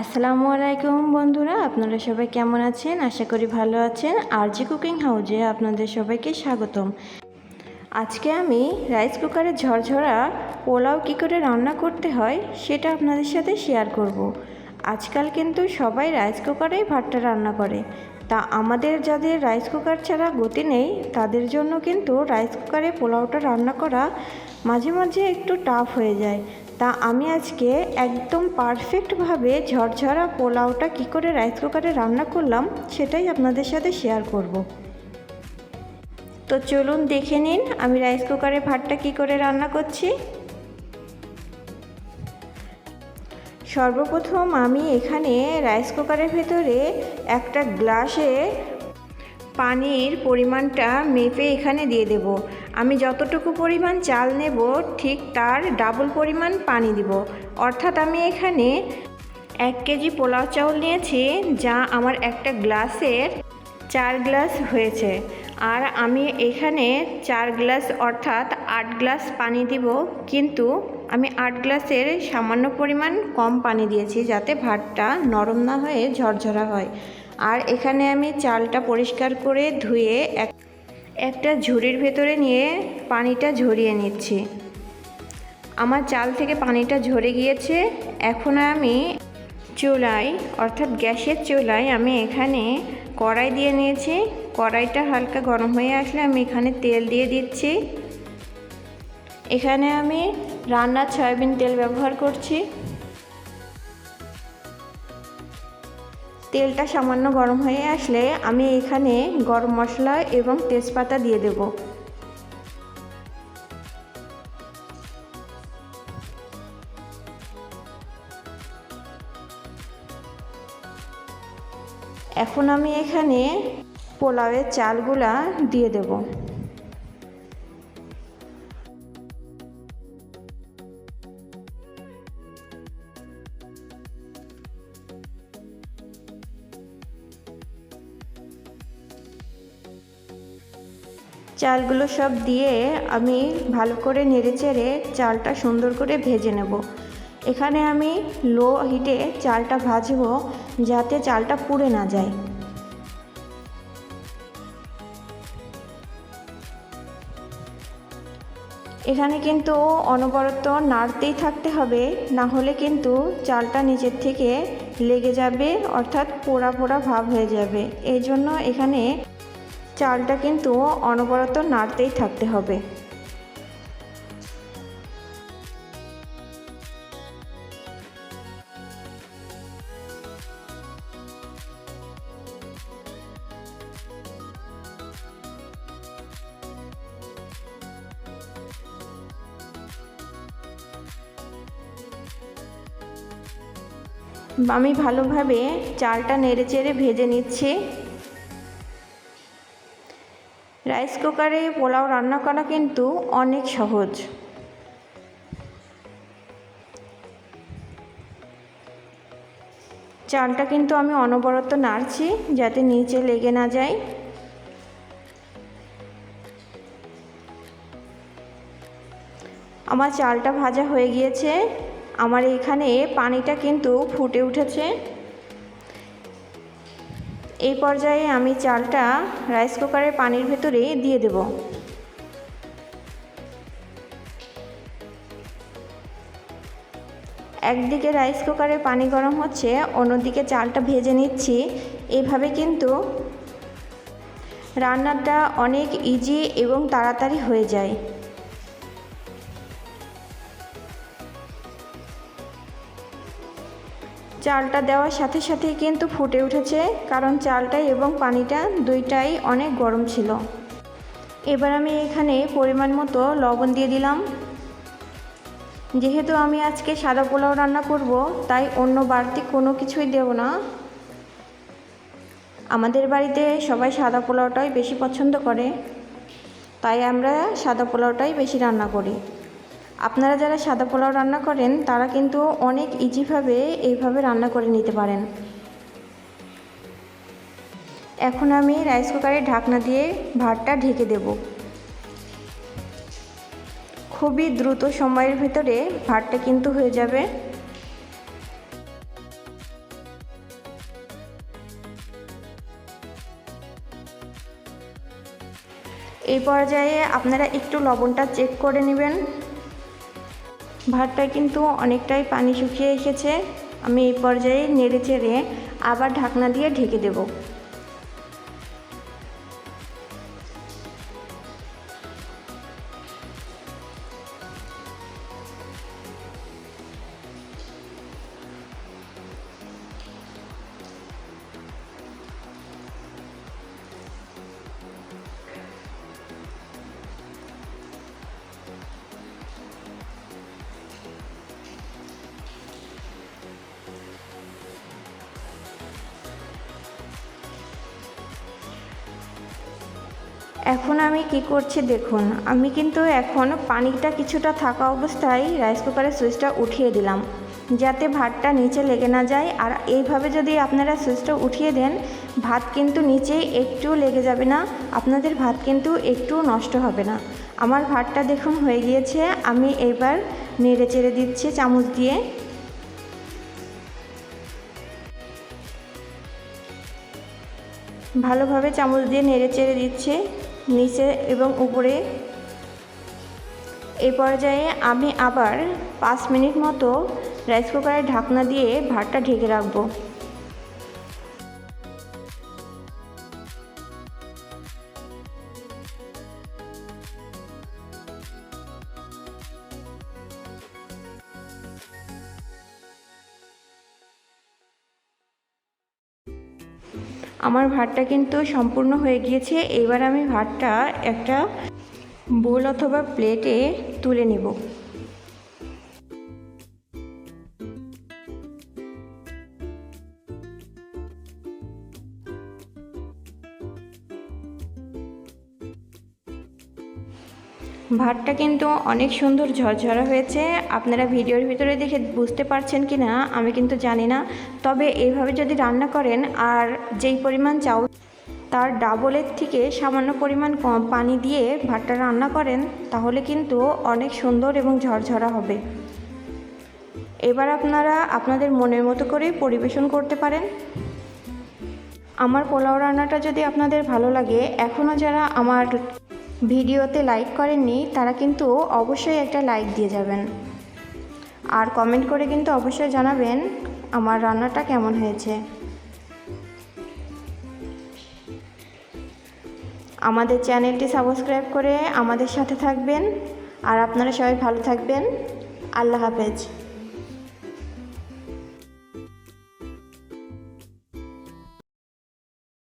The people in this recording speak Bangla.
আসসালামু আলাইকুম বন্ধুরা, আপনারা সবাই কেমন আছেন? আশা করি ভালো আছেন। আরজি কুকিং হাউজে আপনাদের সবাইকে স্বাগতম। আজকে আমি রাইস কুকারে ঝরঝরা পোলাও কী করে রান্না করতে হয় সেটা আপনাদের সাথে শেয়ার করব। আজকাল কিন্তু সবাই রাইস কুকারেই ভাতটা রান্না করে, তা আমাদের যাদের রাইস কুকার ছাড়া গতি নেই তাদের জন্য কিন্তু রাইস কুকারে পোলাওটা রান্না করা মাঝে মাঝে একটু টাফ হয়ে যায়। তা আমি আজকে একদম পারফেক্টভাবে ঝরঝরা পোলাওটা কী করে রাইস কুকারে রান্না করলাম সেটাই আপনাদের সাথে শেয়ার করব। তো চলুন দেখে নিন আমি রাইস কুকারে ভাতটা কী করে রান্না করছি। সর্বপ্রথম আমি এখানে রাইস কুকারের ভেতরে একটা গ্লাসে পানির পরিমাণটা মেপে এখানে দিয়ে দেব। আমি যতটুকু পরিমাণ চাল নেব ঠিক তার ডাবল পরিমাণ পানি দিব। অর্থাৎ আমি এখানে 1 কেজি পোলাও চাউল নিয়েছি, যা আমার একটা গ্লাসের 4 গ্লাস হয়েছে। আর আমি এখানে 4 গ্লাস অর্থাৎ 8 গ্লাস পানি দিব, কিন্তু আমি 8 গ্লাসের সামান্য পরিমাণ কম পানি দিয়েছি যাতে ভাতটা নরম না হয়ে ঝরঝরা হয়। আর এখানে আমি চালটা পরিষ্কার করে ধুয়ে একটা ঝুড়ির ভেতরে নিয়ে পানিটা ঝরিয়ে নিচ্ছি। আমার চাল থেকে পানিটা ঝরে গিয়েছে। এখন আমি চুলায় অর্থাৎ গ্যাসের চুলায় আমি এখানে কড়াই দিয়ে নিয়েছি। কড়াইটা হালকা গরম হয়ে আসলে আমি এখানে তেল দিয়ে দিচ্ছি। এখানে আমি রান্নার সয়াবিন তেল ব্যবহার করছি। তেলটা সামান্য গরম হয়ে আসলে আমি এখানে গরম মশলা এবং তেজপাতা দিয়ে দেব। এখন আমি এখানে পোলাওয়ের চালগুলা দিয়ে দেব। চালগুলো সব দিয়ে আমি ভালো করে নেড়েচেড়ে চালটা সুন্দর করে ভেজে নেব। এখানে আমি লো হিটে চালটা ভাজবো যাতে চালটা পুড়ে না যায়। এখানে কিন্তু অনবরত নাড়তেই থাকতে হবে, না হলে কিন্তু চালটা নিচের থেকে লেগে যাবে অর্থাৎ পোড়া পোড়া ভাব হয়ে যাবে। এই জন্য এখানে চালটা কিন্তু অনবরত নাড়তেই থাকতে হবে। আমি ভালোভাবে চালটা নেড়েচেড়ে ভেজে নিচ্ছি। রাইস কুকারে পোলাও রান্না করা কিন্তু অনেক সহজ। চালটা কিন্তু আমি অনবরত নাড়ছি যাতে নিচে লেগে না যায়। আমার চালটা ভাজা হয়ে গিয়েছে। আমার এখানে পানিটা কিন্তু ফুটে উঠেছে। এই পর্যায়ে আমি চালটা রাইস কুকারের পানির ভেতরে দিয়ে দেব। একদিকে রাইস কুকারে পানি গরম হচ্ছে, অন্যদিকে চালটা ভেজে নিচ্ছি। এইভাবে কিন্তু রান্নাটা অনেক ইজি এবং তাড়াতাড়ি হয়ে যায়। চালটা দেওয়ার সাথে সাথেই কিন্তু ফুটে উঠেছে, কারণ চালটা এবং পানিটা দুইটাই অনেক গরম ছিল। এবার আমি এখানে পরিমাণ মতো লবণ দিয়ে দিলাম। যেহেতু আমি আজকে সাদা পোলাও রান্না করব, তাই অন্য বাড়তি কোনো কিছুই দেব না। আমাদের বাড়িতে সবাই সাদা পোলাওটাই বেশি পছন্দ করে, তাই আমরা সাদা পোলাওটাই বেশি রান্না করি। আপনারা যারা সাদা পোলাও রান্না করেন তারা কিন্তু অনেক ইজিভাবে এইভাবে রান্না করে নিতে পারেন। এখন আমি রাইস কুকারে ঢাকনা দিয়ে ভাতটা ঢেকে দেব। খুবই দ্রুত সময়ের ভিতরে ভাতটা কিন্তু হয়ে যাবে। এই পর্যায়ে আপনারা একটু লবণটা চেক করে নেবেন। ভাতটা কিন্তু অনেকটাই পানি শুকিয়ে এসেছে। আমি এই পর্যায়ে নেড়ে চেড়ে আবার ঢাকনা দিয়ে ঢেকে দেব। এখন আমি কি করছি দেখুন, আমি কিন্তু এখন পানিটা কিছুটা থাকা অবস্থায় রাইস কুকারের সুইচটা উঠিয়ে দিলাম, যাতে ভাতটা নিচে লেগে না যায়। আর এইভাবে যদি আপনারা সুইচটা উঠিয়ে দেন, ভাত কিন্তু নিচে একটু লেগে যাবে না, আপনাদের ভাত কিন্তু একটু নষ্ট হবে না। আমার ভাতটা দেখুন হয়ে গিয়েছে। আমি এবার নেড়ে চেড়ে দিচ্ছি চামচ দিয়ে। ভালোভাবে চামচ দিয়ে নেড়ে চেড়ে দিচ্ছি নিচে এবং উপরে। এই পর্যায়ে আমি আবার 5 মিনিট মতো রাইস কুকারের ঢাকনা দিয়ে ভাতটা ঢেকে রাখবো। আমার ভাতটা কিন্তু সম্পূর্ণ হয়ে গিয়েছে। এবার আমি ভাতটা একটা বোল অথবা প্লেটে তুলে নেব। ভাতটা কিন্তু অনেক সুন্দর ঝরঝরা হয়েছে। আপনারা ভিডিওর ভিতরে দেখে বুঝতে পারছেন কি না আমি কিন্তু জানি না, তবে এইভাবে যদি রান্না করেন আর যেই পরিমাণ চাউল তার ডাবলের থেকে সামান্য পরিমাণ কম পানি দিয়ে ভাতটা রান্না করেন, তাহলে কিন্তু অনেক সুন্দর এবং ঝরঝরা হবে। এবার আপনারা আপনাদের মনের মতো করে পরিবেশন করতে পারেন। আমার পোলাও রান্নাটা যদি আপনাদের ভালো লাগে, এখনও যারা আমার ভিডিওতে লাইক করেননি তারা কিন্তু অবশ্যই একটা লাইক দিয়ে যাবেন, আর কমেন্ট করে কিন্তু অবশ্যই জানাবেন আমার রান্নাটা কেমন হয়েছে। আমাদের চ্যানেলটি সাবস্ক্রাইব করে আমাদের সাথে থাকবেন। আর আপনারা সবাই ভালো থাকবেন। আল্লাহ হাফেজ।